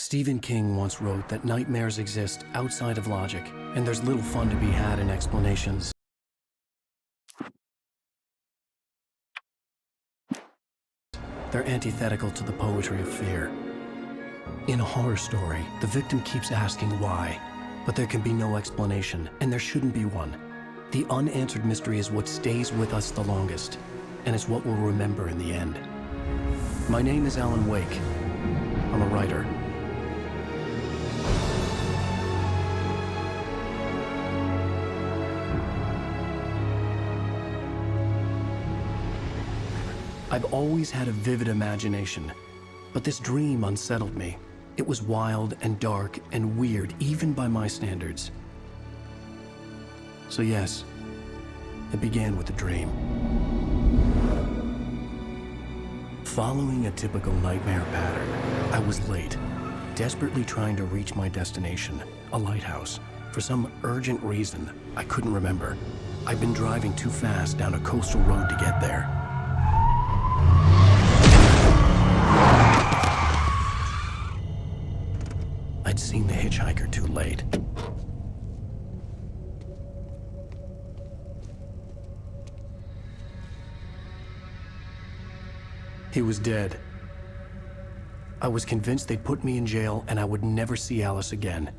Stephen King once wrote that nightmares exist outside of logic, and there's little fun to be had in explanations. They're antithetical to the poetry of fear. In a horror story, the victim keeps asking why, but there can be no explanation, and there shouldn't be one. The unanswered mystery is what stays with us the longest, and it's what we'll remember in the end. My name is Alan Wake. I'm a writer. I've always had a vivid imagination, but this dream unsettled me. It was wild and dark and weird, even by my standards. So yes, it began with a dream. Following a typical nightmare pattern, I was late, desperately trying to reach my destination, a lighthouse. For some urgent reason, I couldn't remember. I'd been driving too fast down a coastal road to get there. I'd seen the hitchhiker too late. He was dead. I was convinced they'd put me in jail and I would never see Alice again.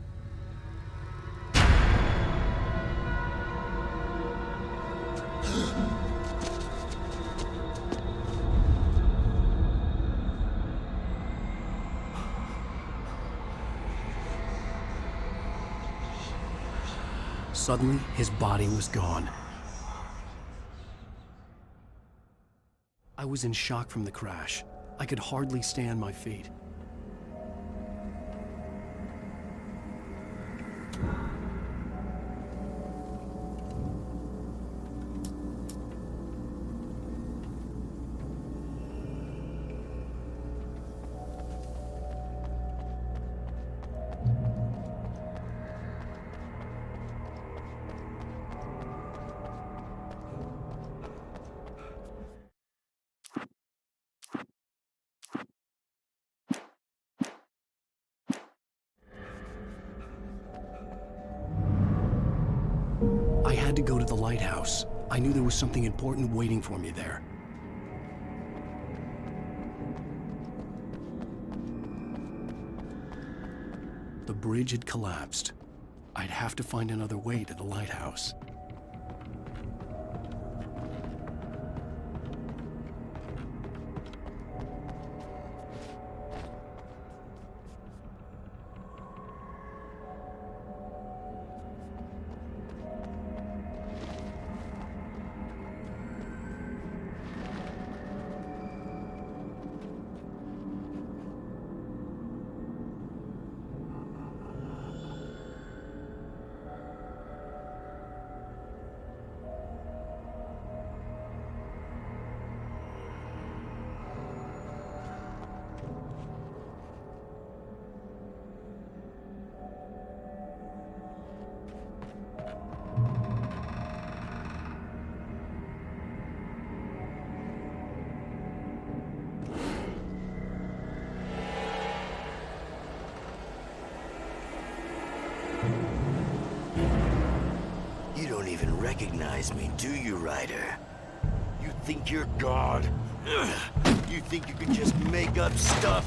Suddenly, his body was gone. I was in shock from the crash. I could hardly stay on my feet. I had to go to the lighthouse. I knew there was something important waiting for me there. The bridge had collapsed. I'd have to find another way to the lighthouse. You don't even recognize me, do you, Ryder? You think you're God? You think you can just make up stuff?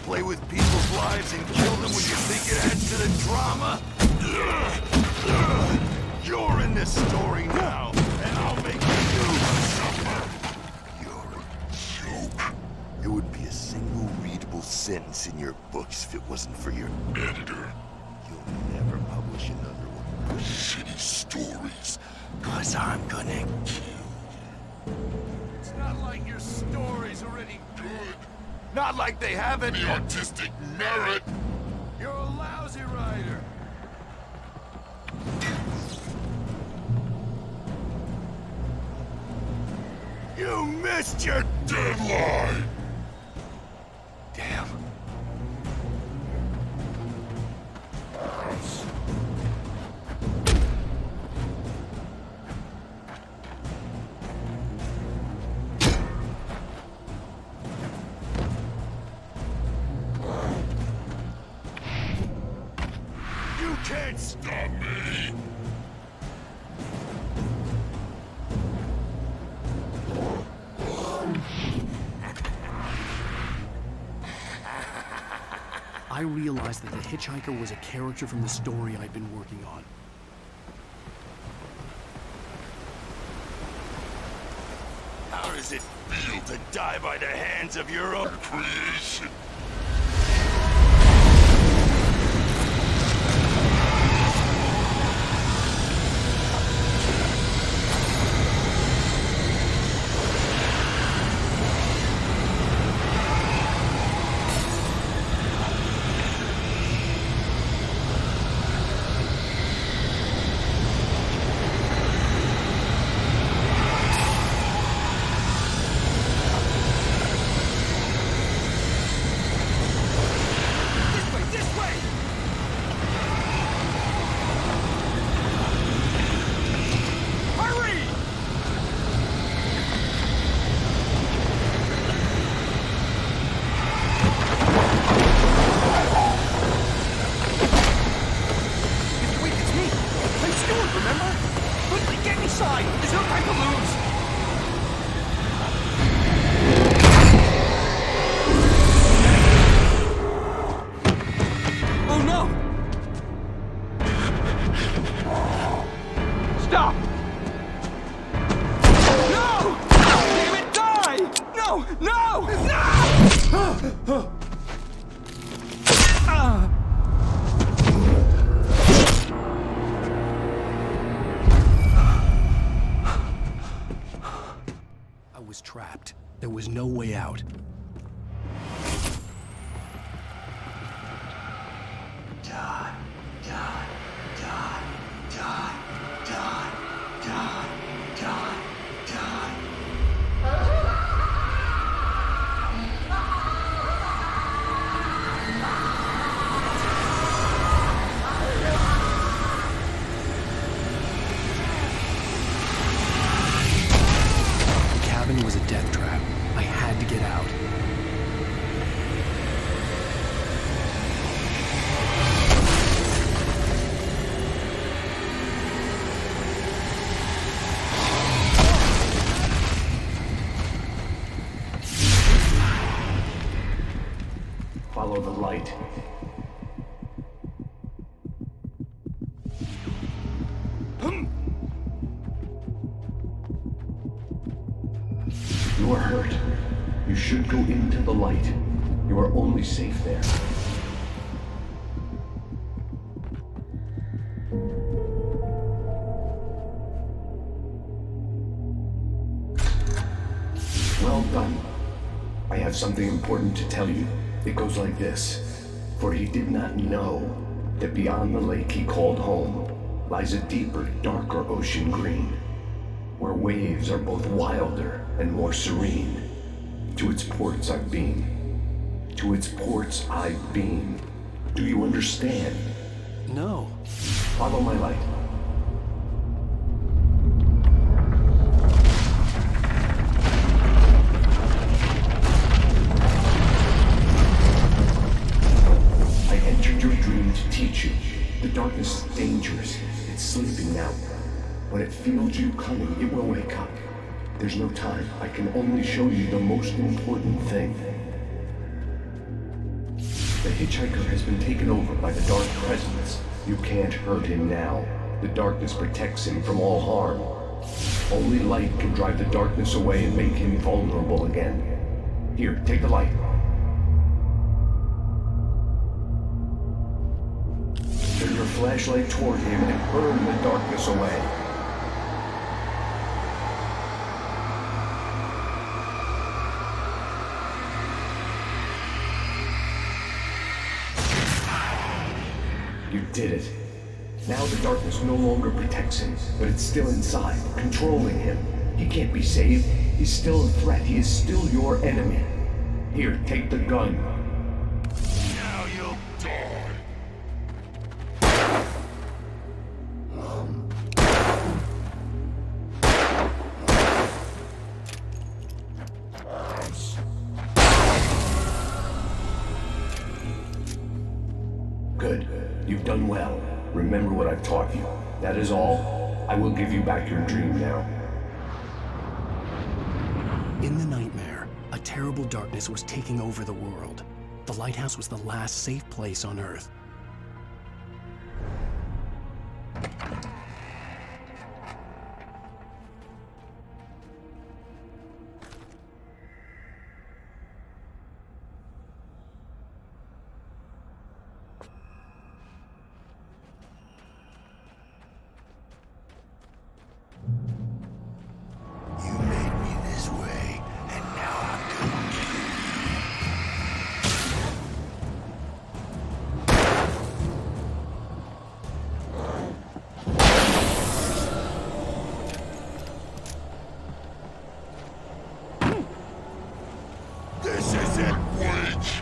Play with people's lives and kill them when you think it adds to the drama? You're in this story now, and I'll make you suffer. You're a joke. There wouldn't be a single readable sentence in your books if it wasn't for your editor. You'll never publish another one. Shitty stories, 'cause I'm gonna kill you. It's not like your stories are any good. Not like they have any artistic merit. You're a lousy writer. You missed your deadline. Damn. stop me! I realized that the hitchhiker was a character from the story I'd been working on. How does it feel to die by the hands of your own creation? I was trapped. There was no way out. Die, die, die, die, die, die, die, die. The cabin was a death trap. I had to get out. Follow the light. You are hurt. You should go into the light. You are only safe there. Well done. I have something important to tell you. It goes like this. For he did not know that beyond the lake he called home lies a deeper, darker ocean green, where waves are both wilder and more serene. To its ports I've been. To its ports I've been. Do you understand? No. Follow my light. I entered your dream to teach you. The darkness is dangerous. It's sleeping now. When it feels you coming, it will wake up. There's no time. I can only show you the most important thing. The hitchhiker has been taken over by the dark presence. You can't hurt him now. The darkness protects him from all harm. Only light can drive the darkness away and make him vulnerable again. Here, take the light. Turn your flashlight toward him and burn the darkness away. You did it. Now the darkness no longer protects him, but it's still inside, controlling him. He can't be saved. He's still a threat. He is still your enemy. Here, take the gun. Now you'll die. Good. You've done well. Remember what I've taught you. That is all. I will give you back your dream now. In the nightmare, a terrible darkness was taking over the world. The lighthouse was the last safe place on Earth. You made me this way, and now I'm gonna kill you. This is it, witch!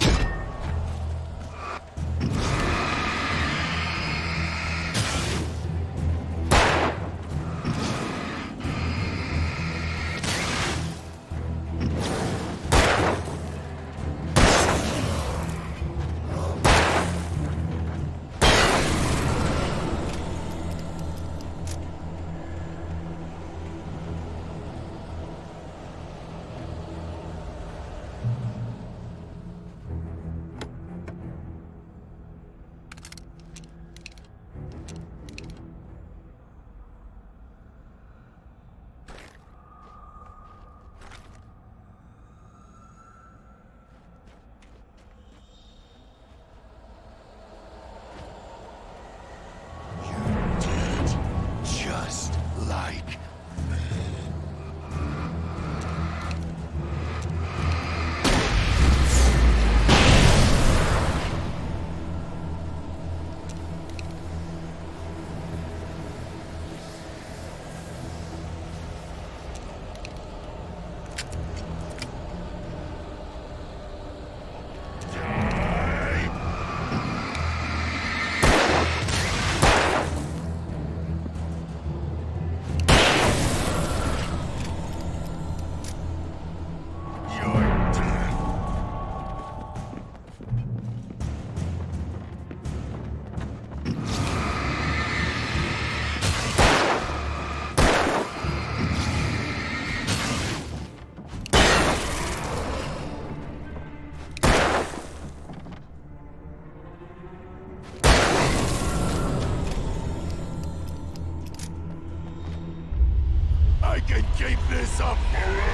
Just like me. I can keep this up forever!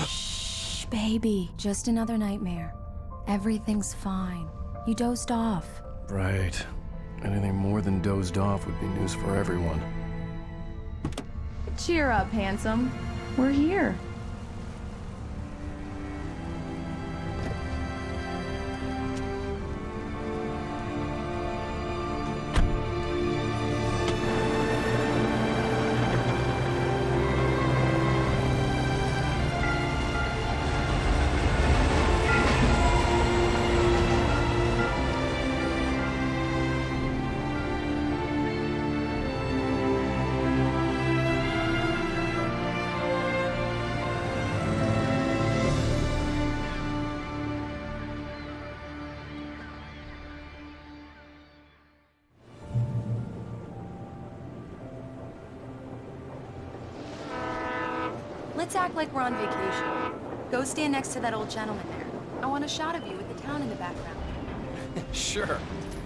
Shh, baby. Just another nightmare. Everything's fine. You dozed off. Right. Anything more than dozed off would be news for everyone. Cheer up, handsome. We're here. Let's act like we're on vacation. Go stand next to that old gentleman there. I want a shot of you with the town in the background. Sure.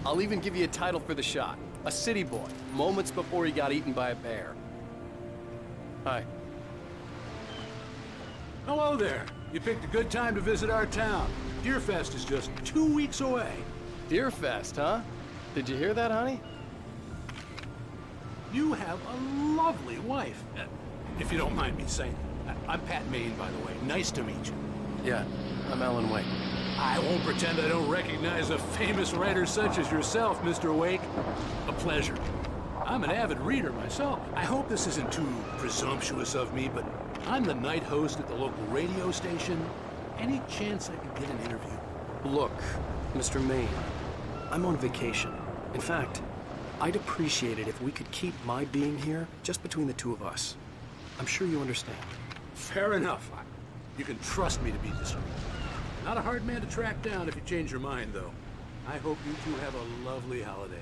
I'll even give you a title for the shot. A city boy, moments before he got eaten by a bear. Hi. Hello there. You picked a good time to visit our town. Deerfest is just 2 weeks away. Deerfest, huh? Did you hear that, honey? You have a lovely wife. If you don't mind me saying. I'm Pat Maine, by the way. Nice to meet you. Yeah, I'm Alan Wake. I won't pretend I don't recognize a famous writer such as yourself, Mr. Wake. A pleasure. I'm an avid reader myself. I hope this isn't too presumptuous of me, but I'm the night host at the local radio station. Any chance I could get an interview? Look, Mr. Maine, I'm on vacation. In fact, I'd appreciate it if we could keep my being here just between the two of us. I'm sure you understand. Fair enough. You can trust me to be discreet. Not a hard man to track down if you change your mind, though. I hope you two have a lovely holiday.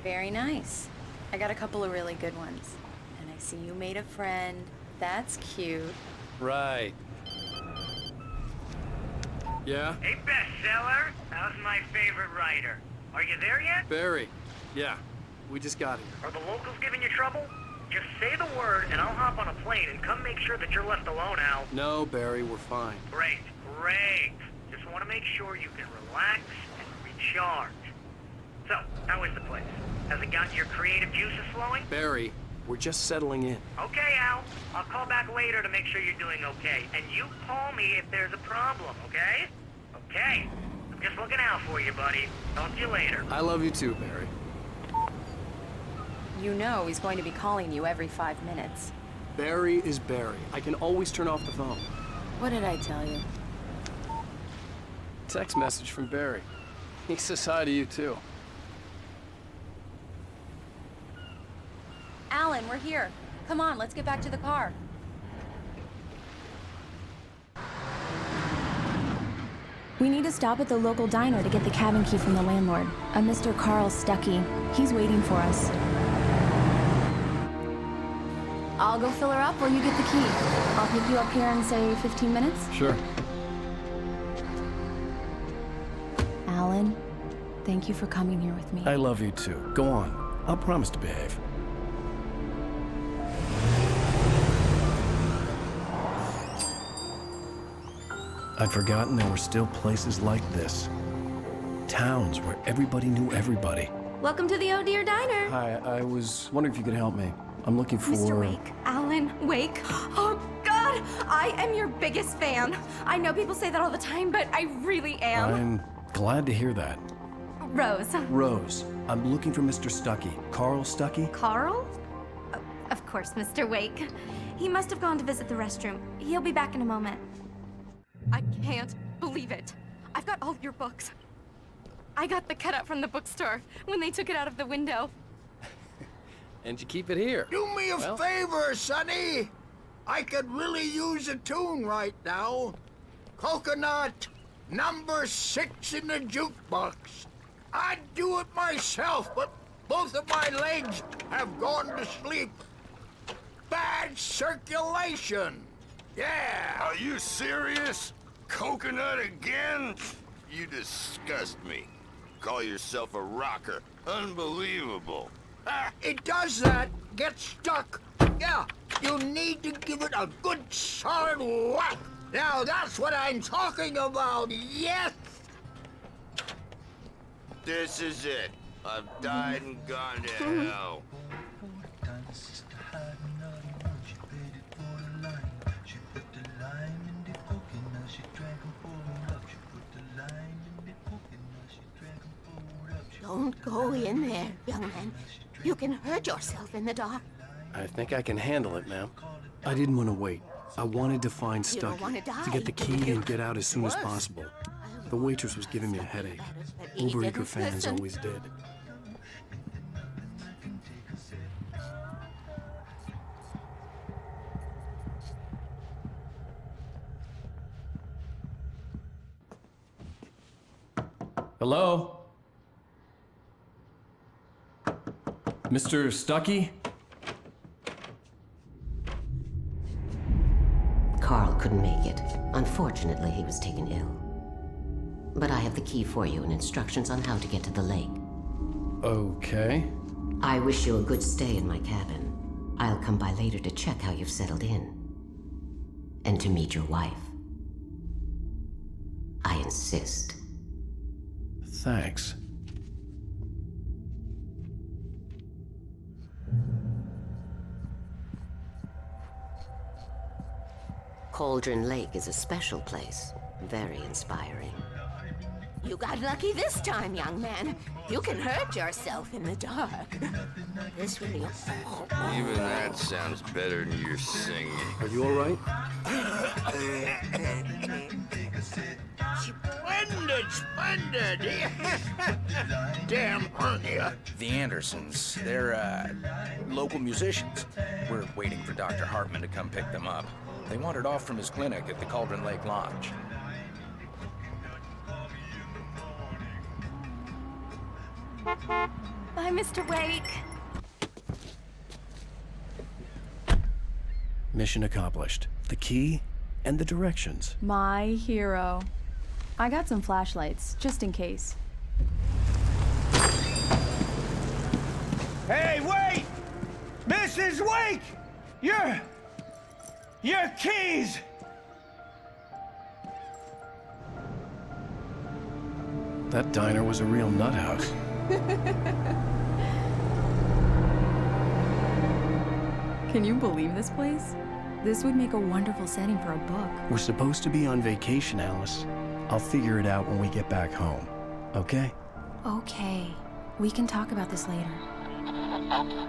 Very nice. I got a couple of really good ones. And I see you made a friend. That's cute. Right. Yeah? Hey, bestseller. How's my favorite writer? Are you there yet? Barry. Yeah, we just got here. Are the locals giving you trouble? Just say the word and I'll hop on a plane and come make sure that you're left alone, Al. No, Barry, we're fine. Great, great. Just want to make sure you can relax and recharge. So, how is the place? Has it got your creative juices flowing? Barry, we're just settling in. Okay, Al. I'll call back later to make sure you're doing okay. And you call me if there's a problem, okay? Okay. I'm just looking out for you, buddy. Talk to you later. I love you too, Barry. You know he's going to be calling you every 5 minutes. Barry is Barry. I can always turn off the phone. What did I tell you? Text message from Barry. He says hi to you too. Alan, we're here. Come on, let's get back to the car. We need to stop at the local diner to get the cabin key from the landlord, a Mr. Carl Stuckey. He's waiting for us. I'll go fill her up or you get the key. I'll pick you up here in, say, 15 minutes. Sure. Alan, thank you for coming here with me. I love you too. Go on. I'll promise to behave. I'd forgotten there were still places like this. Towns where everybody knew everybody. Welcome to the Oh Dear Diner. Hi, I was wondering if you could help me. I'm looking for... Mr. Wake. Alan Wake. Oh, God! I am your biggest fan. I know people say that all the time, but I really am. I'm glad to hear that. Rose. Rose, I'm looking for Mr. Stuckey. Carl Stuckey? Carl? Of course, Mr. Wake. He must have gone to visit the restroom. He'll be back in a moment. I can't believe it. I've got all your books. I got the cutout from the bookstore when they took it out of the window. And you keep it here. Do me a favor, Sonny. I could really use a tune right now. Coconut, number 6 in the jukebox. I'd do it myself, but both of my legs have gone to sleep. Bad circulation. Yeah. Are you serious? Coconut again? You disgust me. Call yourself a rocker. Unbelievable. It does that. Get stuck. Yeah, you need to give it a good solid whack. Now that's what I'm talking about, yes! This is it. I've died and gone to hell. Don't go in there, young man. You can hurt yourself in the dark. I think I can handle it, ma'am. I didn't want to wait. I wanted to find You don't Stuckey, wanna die. to get the key and get out as soon as possible. The waitress was giving me a headache. Uber-eager fans always did. Hello? Mr. Stucky? Carl couldn't make it. Unfortunately, he was taken ill. But I have the key for you and instructions on how to get to the lake. Okay. I wish you a good stay in my cabin. I'll come by later to check how you've settled in. And to meet your wife. I insist. Thanks. Cauldron Lake is a special place. Very inspiring. You got lucky this time, young man. You can hurt yourself in the dark. This really... Even that sounds better than your singing. Are you all right? Splendid! Damn hernia. The Andersons, they're, local musicians. We're waiting for Dr. Hartman to come pick them up. They wandered off from his clinic at the Cauldron Lake Lodge. Bye, Mr. Wake. Mission accomplished. The key and the directions. My hero. I got some flashlights, just in case. Hey, wait! Mrs. Wake! Your keys! That diner was a real nut house. Can you believe this place? This would make a wonderful setting for a book. We're supposed to be on vacation, Alice. I'll figure it out when we get back home. Okay? Okay. We can talk about this later.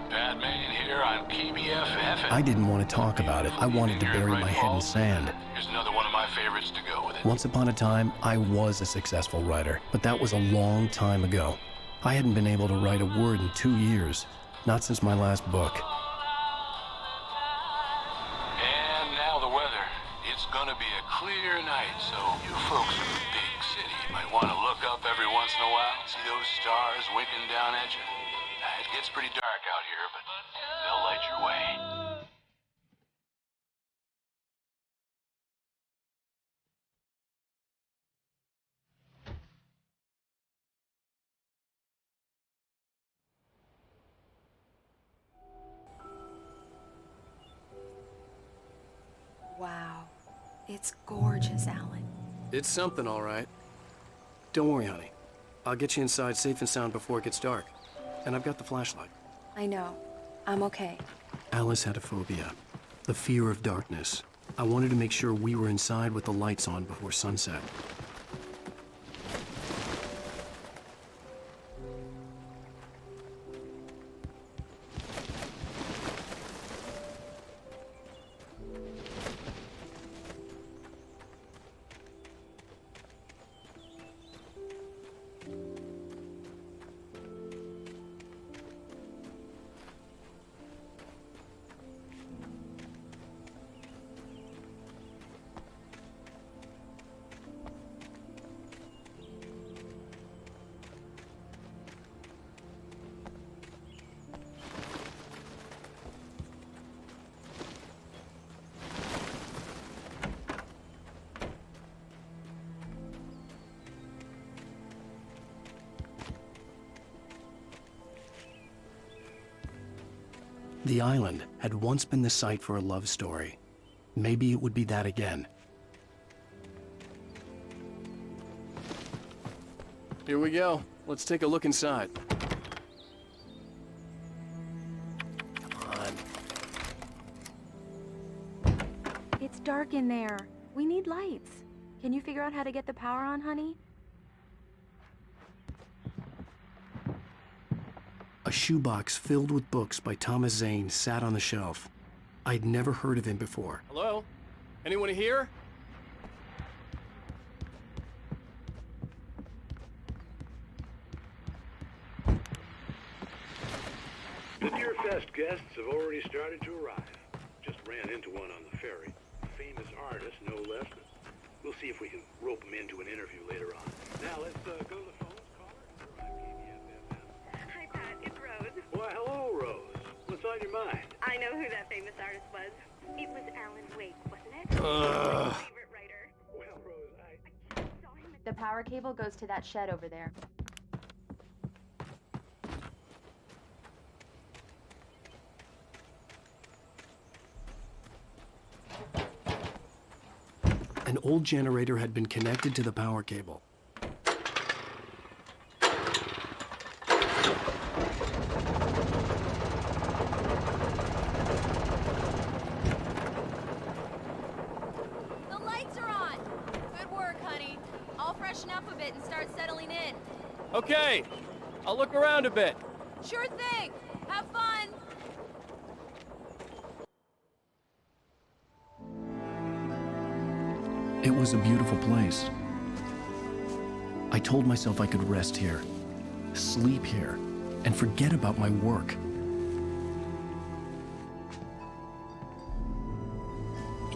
Batman here on KBFF. I didn't want to talk about it. I wanted to bury my head in sand. Here's another one of my favorites to go with it. Once upon a time, I was a successful writer, but that was a long time ago. I hadn't been able to write a word in 2 years. Not since my last book. And now the weather. It's gonna be a clear night, so you folks in the big city might want to look up every once in a while, see those stars winking down at you. It gets pretty dark out here, but they'll light your way. Wow. It's gorgeous, Alan. It's something, all right. Don't worry, honey. I'll get you inside safe and sound before it gets dark. And I've got the flashlight. I know. I'm okay. Alice had a phobia. The fear of darkness. I wanted to make sure we were inside with the lights on before sunset. The island had once been the site for a love story. Maybe it would be that again. Here we go. Let's take a look inside. Come on. It's dark in there. We need lights. Can you figure out how to get the power on, honey? A shoebox filled with books by Thomas Zane sat on the shelf. I'd never heard of him before. Hello? Anyone here? The Dear Fest guests have already started to arrive. Just ran into one on the ferry. A famous artist, no less. We'll see if we can rope him into an interview later on. Now let's go to the phones, caller. Hi, Pat. It's Rose. Why, hello, on your mind? I know who that famous artist was. It was Alan Wake, wasn't it? My favorite writer. Well, Rose, I saw him at The power cable goes to that shed over there. An old generator had been connected to the power cable. The lights are on! Good work, honey. I'll freshen up a bit and start settling in. Okay, I'll look around a bit. Sure thing! Have fun! It was a beautiful place. I told myself I could rest here, sleep here, and forget about my work.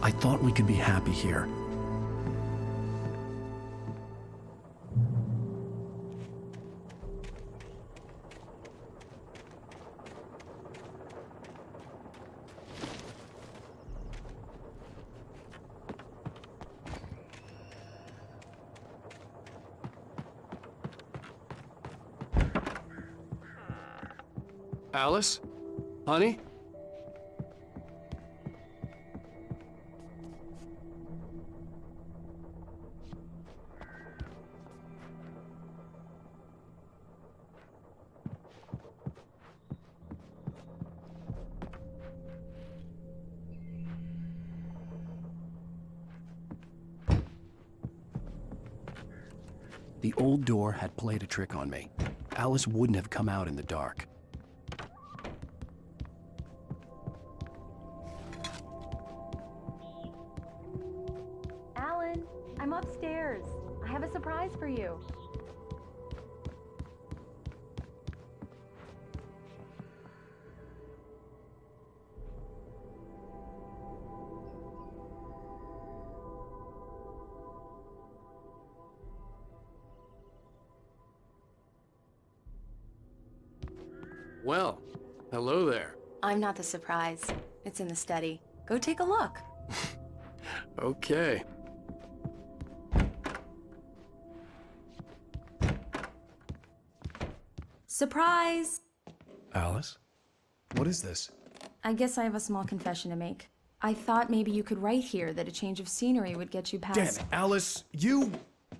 I thought we could be happy here. Alice? Honey? The old door had played a trick on me. Alice wouldn't have come out in the dark. Alan, I'm upstairs. I have a surprise for you. Well, hello there. I'm not the surprise. It's in the study. Go take a look. Okay. Surprise! Alice? What is this? I guess I have a small confession to make. I thought maybe you could write here that a change of scenery would get you past— Damn it, Alice,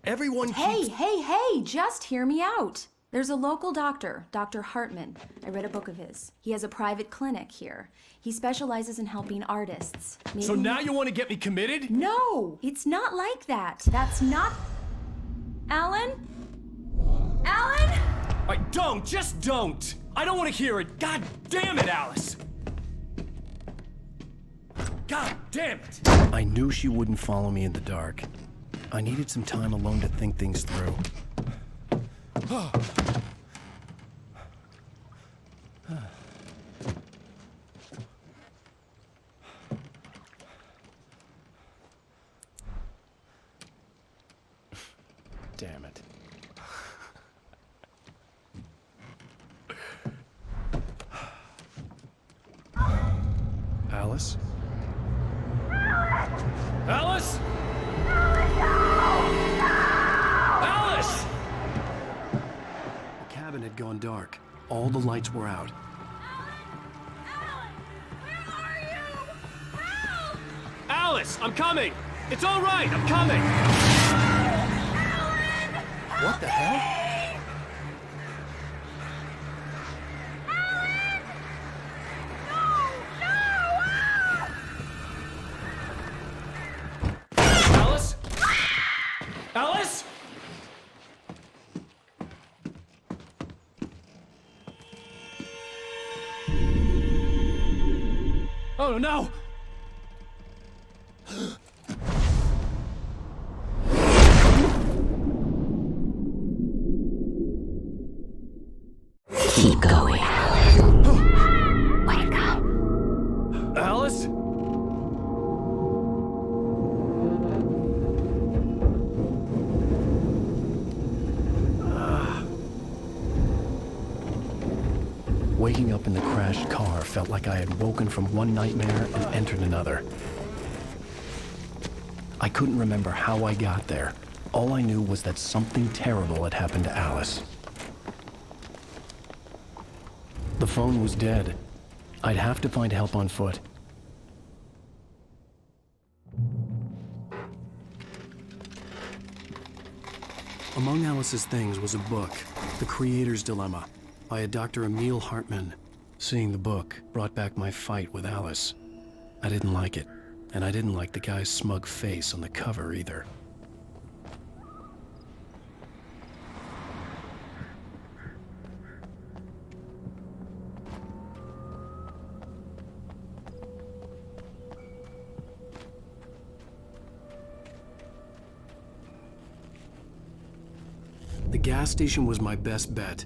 everyone keeps— Hey, just hear me out. There's a local doctor, Dr. Hartman. I read a book of his. He has a private clinic here. He specializes in helping artists. So now you want to get me committed? No, it's not like that. That's not— Alan? Alan? Just don't! I don't want to hear it! God damn it, Alice! God damn it! I knew she wouldn't follow me in the dark. I needed some time alone to think things through. Damn it. Alice? Alice? Alice! The cabin had gone dark. All the lights were out. Alice, I'm coming! It's all right, I'm coming! What the hell? Alice? Alice? Oh no! Keep going, Alan. Wake up. Alice? Waking up in the crashed car felt like I had woken from one nightmare and entered another. I couldn't remember how I got there. All I knew was that something terrible had happened to Alice. The phone was dead. I'd have to find help on foot. Among Alice's things was a book, The Creator's Dilemma, by a Dr. Emil Hartmann. Seeing the book brought back my fight with Alice. I didn't like it, and I didn't like the guy's smug face on the cover either. The gas station was my best bet.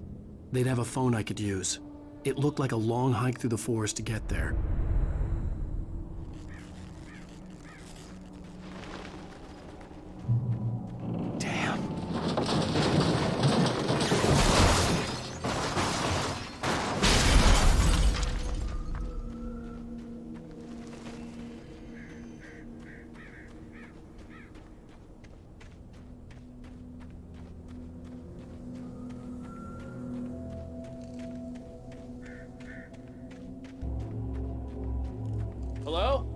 They'd have a phone I could use. It looked like a long hike through the forest to get there. Damn. Hello?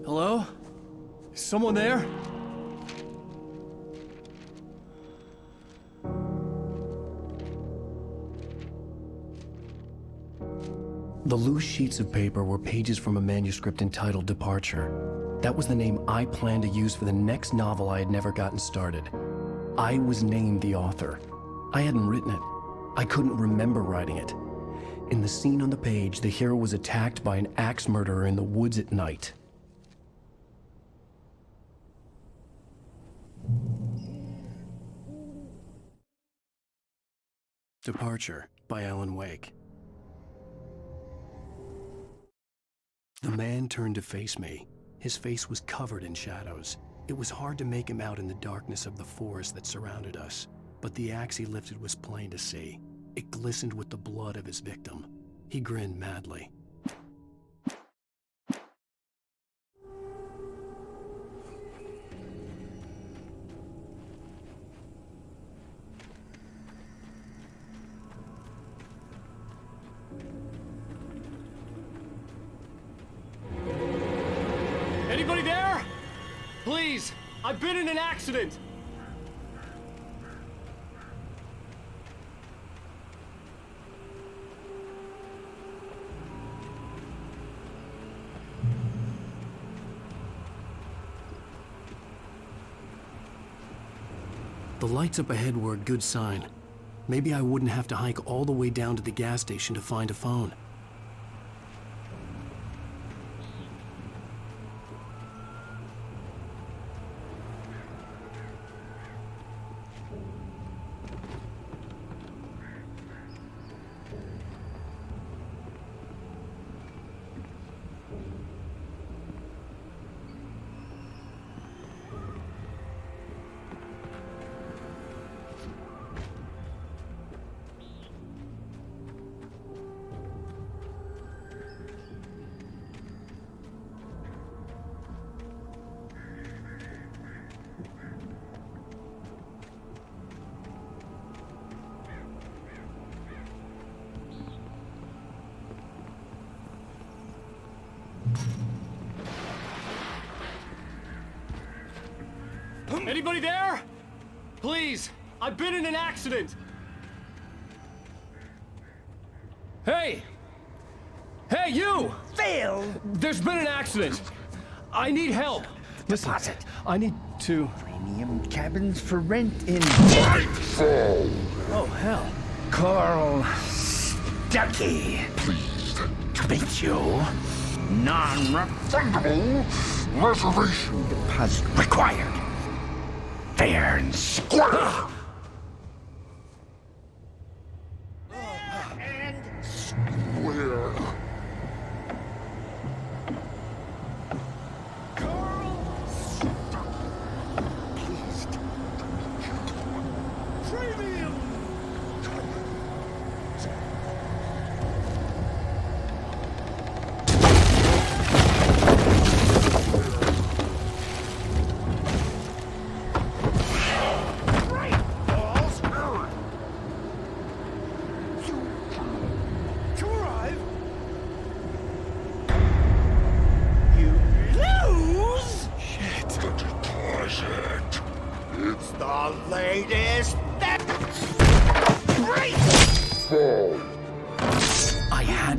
Hello? Is someone there? The loose sheets of paper were pages from a manuscript entitled Departure. That was the name I planned to use for the next novel I had never gotten started. I was named the author. I hadn't written it. I couldn't remember writing it. In the scene on the page, the hero was attacked by an axe murderer in the woods at night. Departure by Alan Wake. The man turned to face me. His face was covered in shadows. It was hard to make him out in the darkness of the forest that surrounded us, but the axe he lifted was plain to see. It glistened with the blood of his victim. He grinned madly. Anybody there? Please, I've been in an accident. The lights up ahead were a good sign. Maybe I wouldn't have to hike all the way down to the gas station to find a phone. Anybody there? Please, I've been in an accident. Hey! Hey, you! Phil! There's been an accident. I need help. Listen, I need to... Premium cabins for rent in... Oh, hell. Carl Stuckey. Pleased to meet you. Non-refundable reservation deposit required. Fair and square.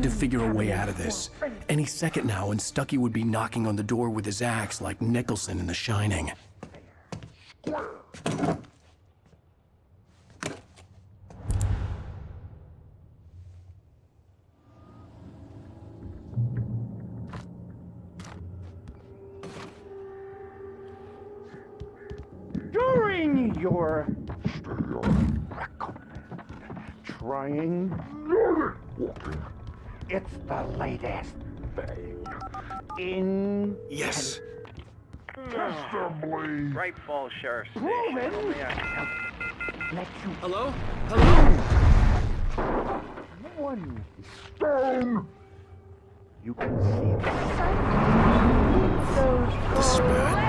had to figure a way out of this. Any second now, and Stucky would be knocking on the door with his axe like Nicholson in The Shining. During your trying, it's the latest thing in. Yes. Right Falls Sheriff's Station. Hello? Hello? One stone. You can see The spat.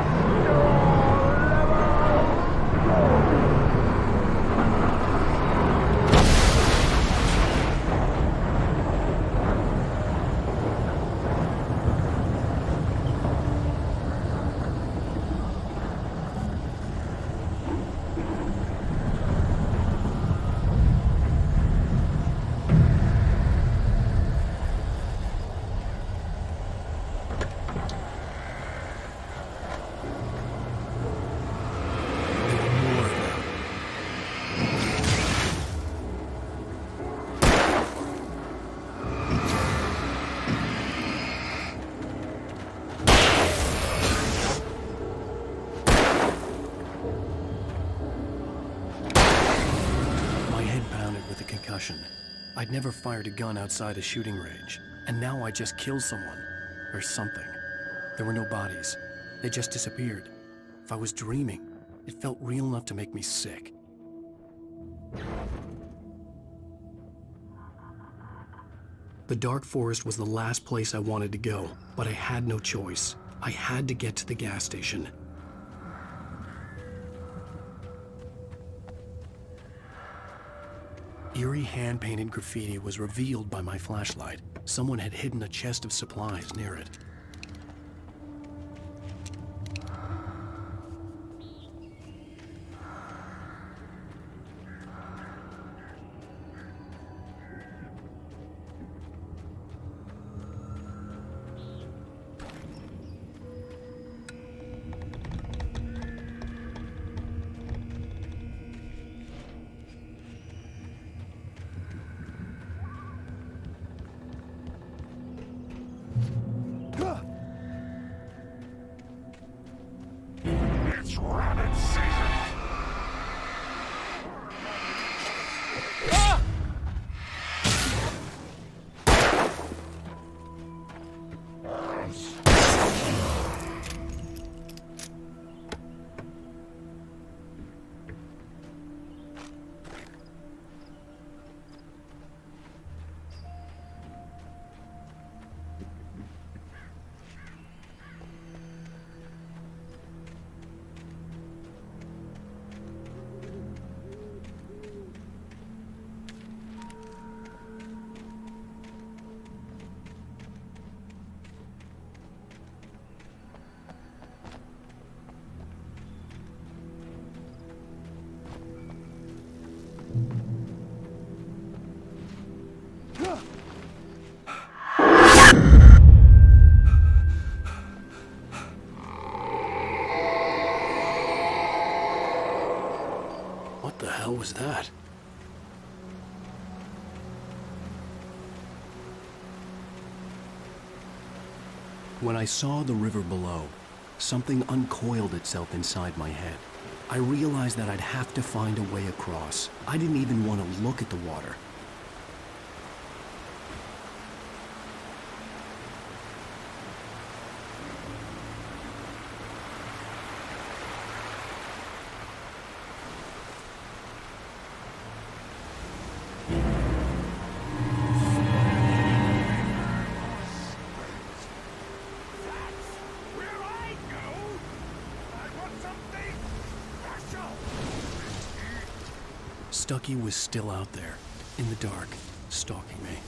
I'd never fired a gun outside a shooting range, and now I just killed someone. Or something. There were no bodies. They just disappeared. If I was dreaming, it felt real enough to make me sick. The dark forest was the last place I wanted to go, but I had no choice. I had to get to the gas station. Eerie hand-painted graffiti was revealed by my flashlight. Someone had hidden a chest of supplies near it. What the hell was that? When I saw the river below, something uncoiled itself inside my head. I realized that I'd have to find a way across. I didn't even want to look at the water. Stucky was still out there, in the dark, stalking me.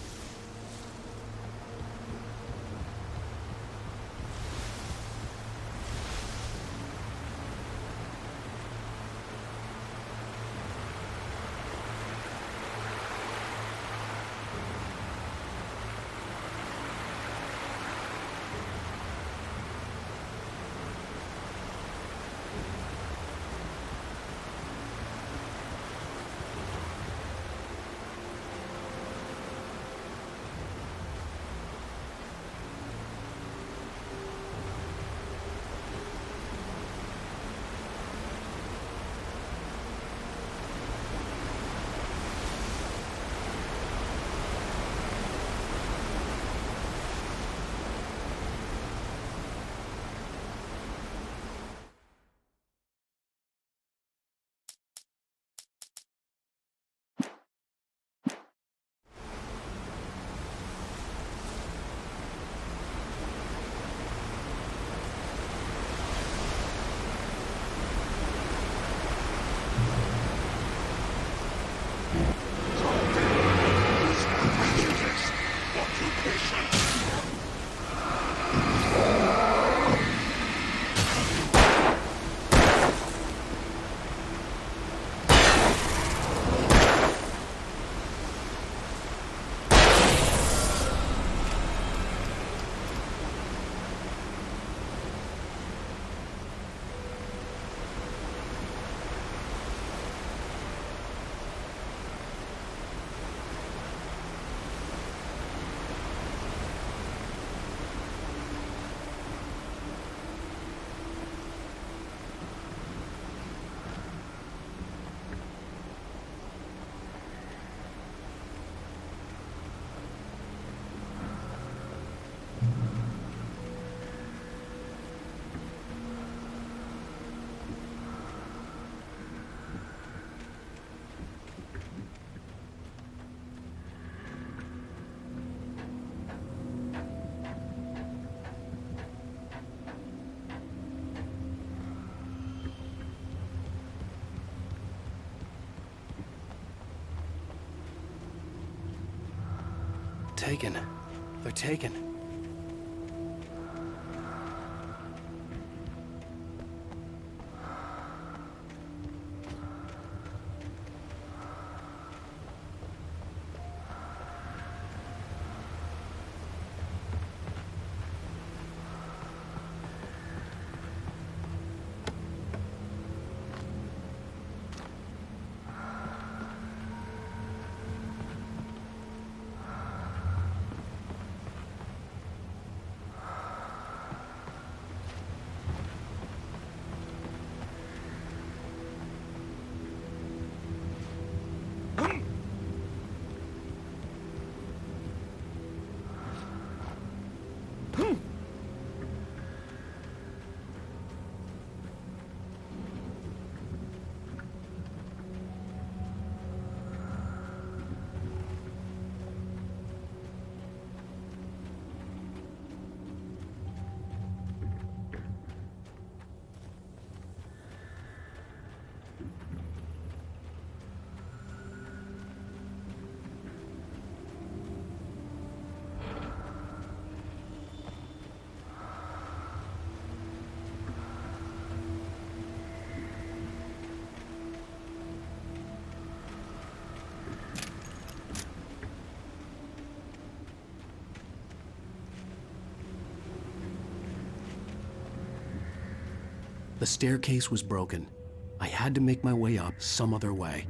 Taken. They're taken. The staircase was broken. I had to make my way up some other way.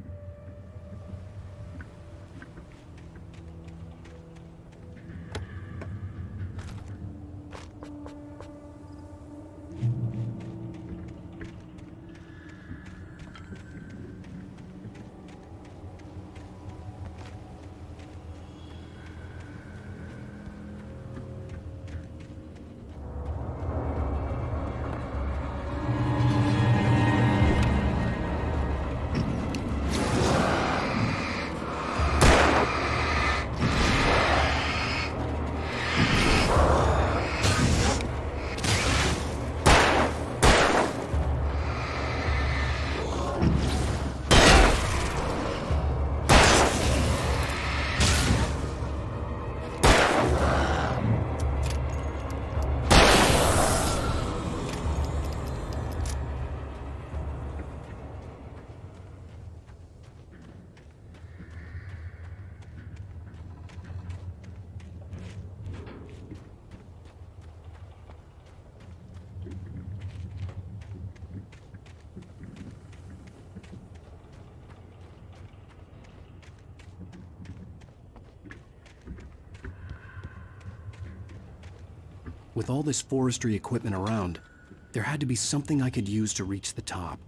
With all this forestry equipment around, there had to be something I could use to reach the top.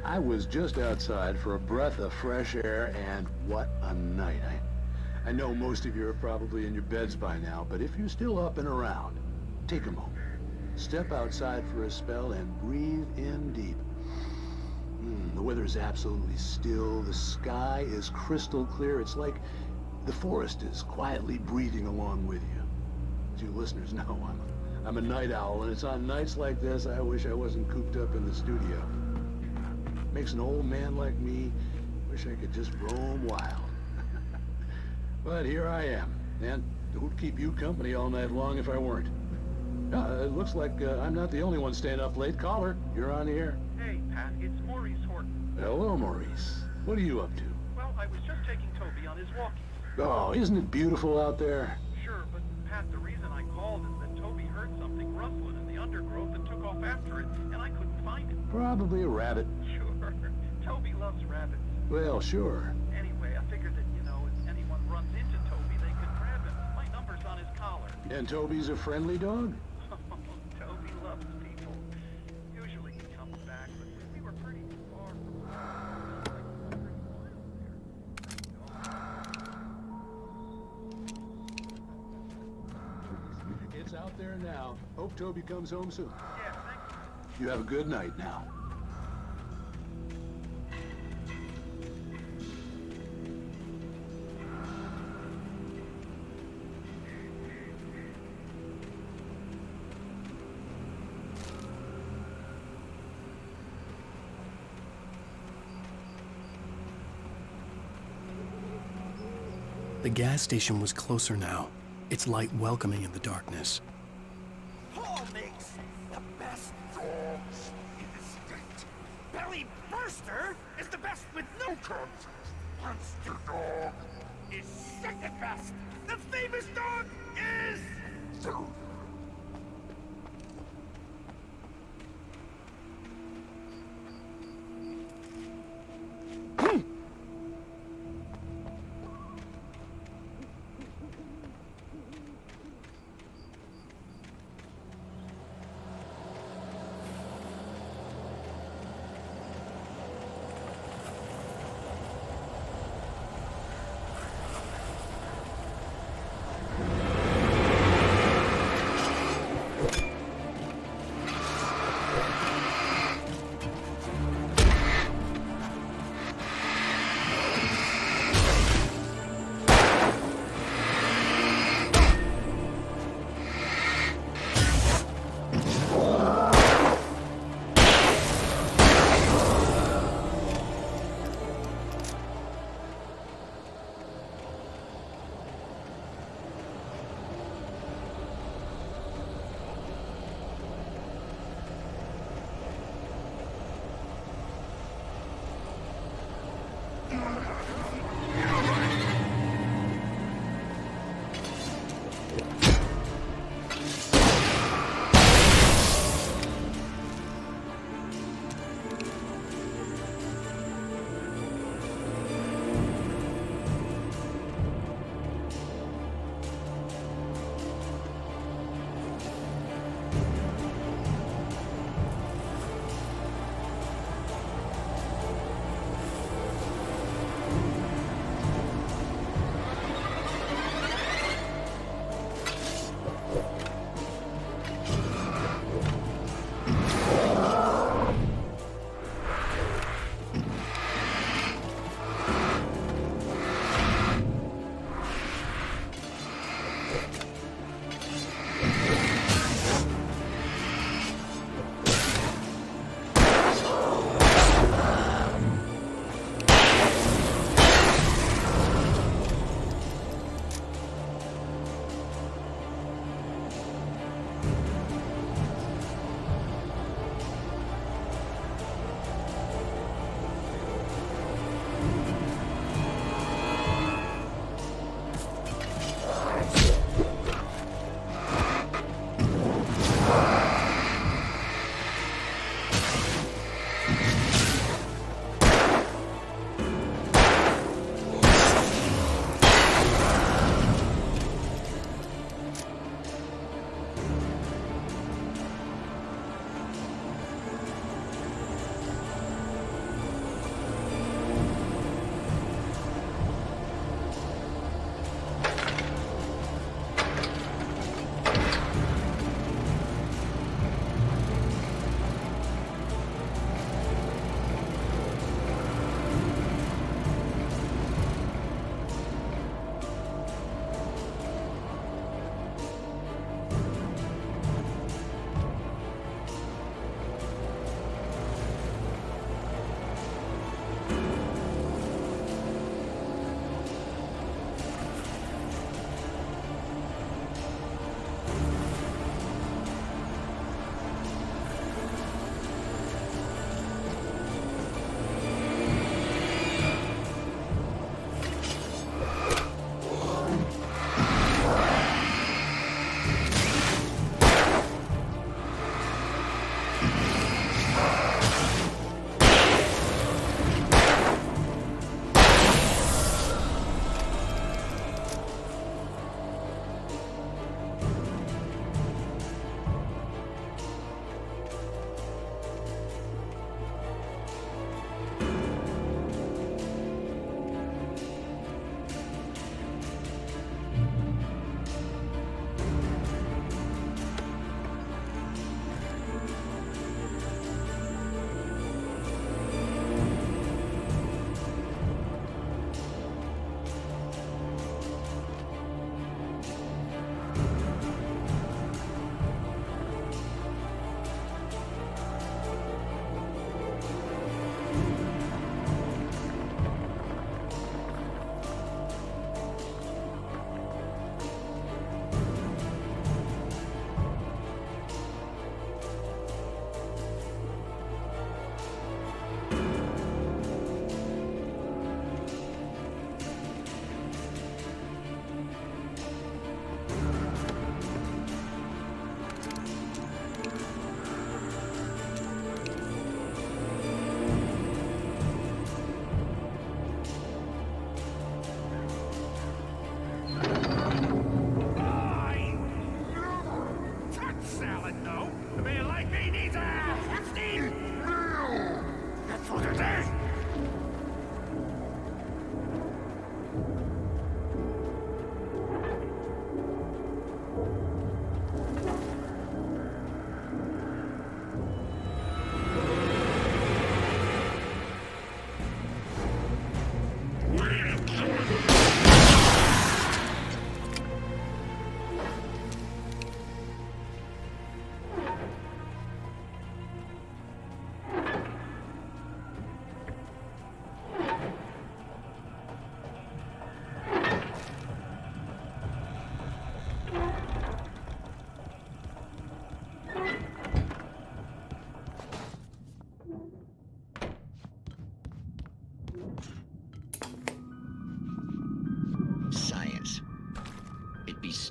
I was just outside for a breath of fresh air, and what a night. I know most of you are probably in your beds by now, but if you're still up and around, take a moment. Step outside for a spell and breathe in deep. The weather is absolutely still. The sky is crystal clear. It's like the forest is quietly breathing along with you. As you listeners know, I'm a night owl, and it's on nights like this I wish I wasn't cooped up in the studio. Makes an old man like me wish I could just roam wild. But here I am, and who'd keep you company all night long if I weren't? It looks like I'm not the only one staying up late. Caller, you're on the air. Hey, Pat, it's Maurice Horton. Hello, Maurice. What are you up to? Well, I was just taking Toby on his walkies. Oh, isn't it beautiful out there? Sure, but Pat, the reason I called is that Toby heard something rustling in the undergrowth and took off after it, and I couldn't find it. Probably a rabbit. Sure. Toby loves rabbits. Well, sure. Anyway, I figured that, if anyone runs into Toby, they could grab him. My number's on his collar. And Toby's a friendly dog? Toby loves people. Usually he comes back, but we were pretty far from... It's out there now. Hope Toby comes home soon. Yeah, thank you. You have a good night now. The gas station was closer now, its light welcoming in the darkness. Paul makes the best dogs in the state. Belly Burster is the best with no contest. Monster Dog is second best. The famous dog is...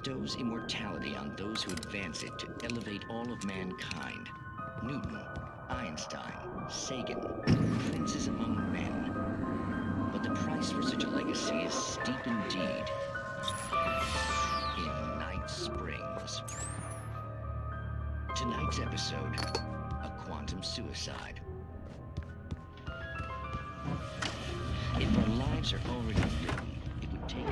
bestows immortality on those who advance it to elevate all of mankind. Newton, Einstein, Sagan, princes among men. But the price for such a legacy is steep indeed. In Night Springs. Tonight's episode, a quantum suicide. If our lives are already written, it would take...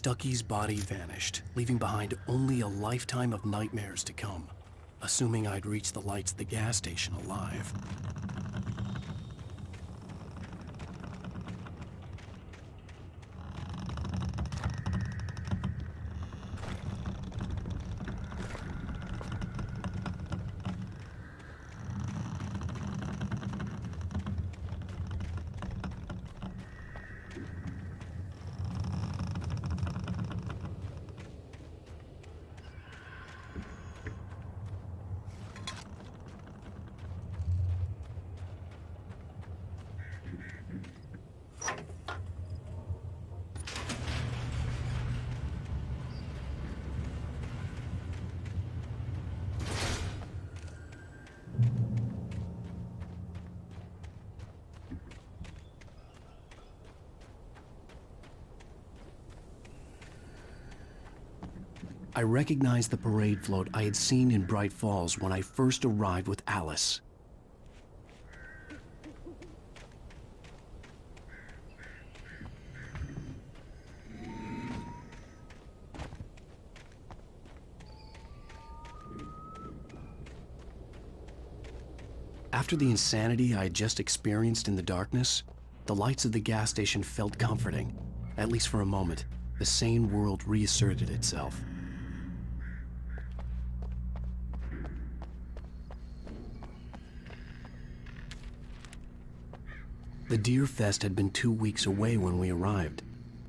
Stucky's body vanished, leaving behind only a lifetime of nightmares to come, assuming I'd reach the lights of the gas station alive. I recognized the parade float I had seen in Bright Falls when I first arrived with Alice. After the insanity I had just experienced in the darkness, the lights of the gas station felt comforting. At least for a moment, the sane world reasserted itself. The Deer Fest had been 2 weeks away when we arrived.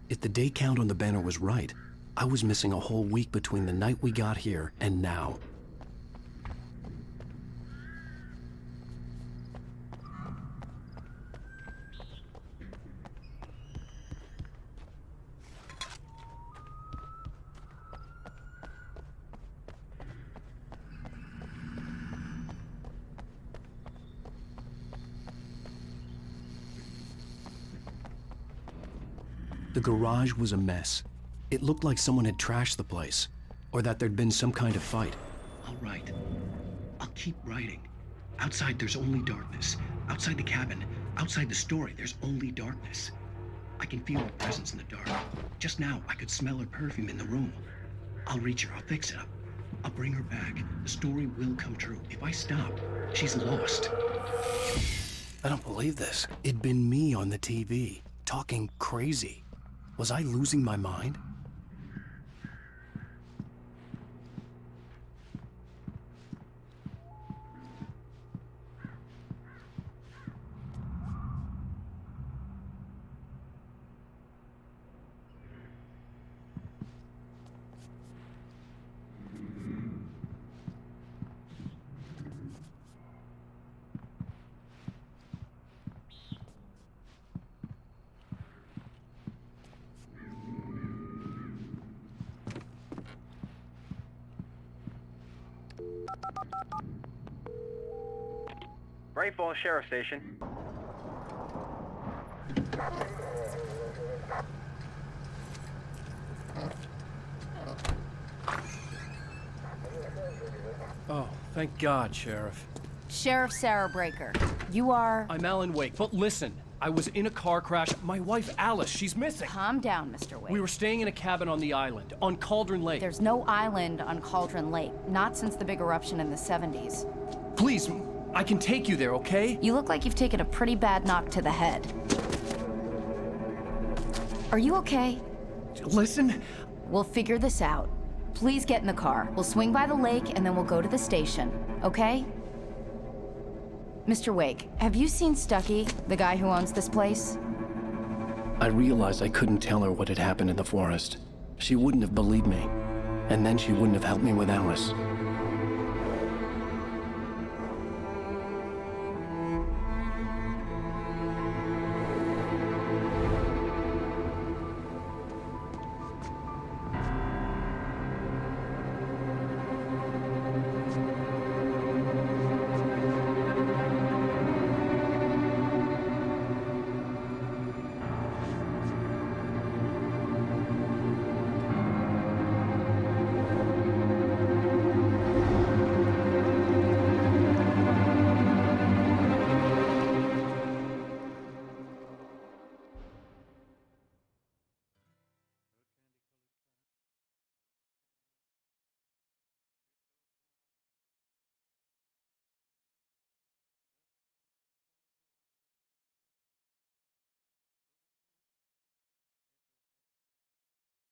If the day count on the banner was right, I was missing a whole week between the night we got here and now. The garage was a mess. It looked like someone had trashed the place, or that there'd been some kind of fight. I'll write. I'll keep writing. Outside, there's only darkness. Outside the cabin, outside the story, there's only darkness. I can feel her presence in the dark. Just now, I could smell her perfume in the room. I'll reach her. I'll fix it up. I'll bring her back. The story will come true. If I stop, she's lost. I don't believe this. It'd been me on the TV, talking crazy. Was I losing my mind? Great Falls Sheriff Station. Oh, thank God, Sheriff. Sheriff Sarah Breaker, you are... I'm Alan Wake, but listen. I was in a car crash. My wife, Alice, she's missing. Calm down, Mr. Wake. We were staying in a cabin on the island, on Cauldron Lake. There's no island on Cauldron Lake, not since the big eruption in the 70s. Please, I can take you there, okay? You look like you've taken a pretty bad knock to the head. Are you okay? Listen. We'll figure this out. Please get in the car. We'll swing by the lake and then we'll go to the station, okay? Mr. Wake, have you seen Stucky, the guy who owns this place? I realized I couldn't tell her what had happened in the forest. She wouldn't have believed me. And then she wouldn't have helped me with Alice.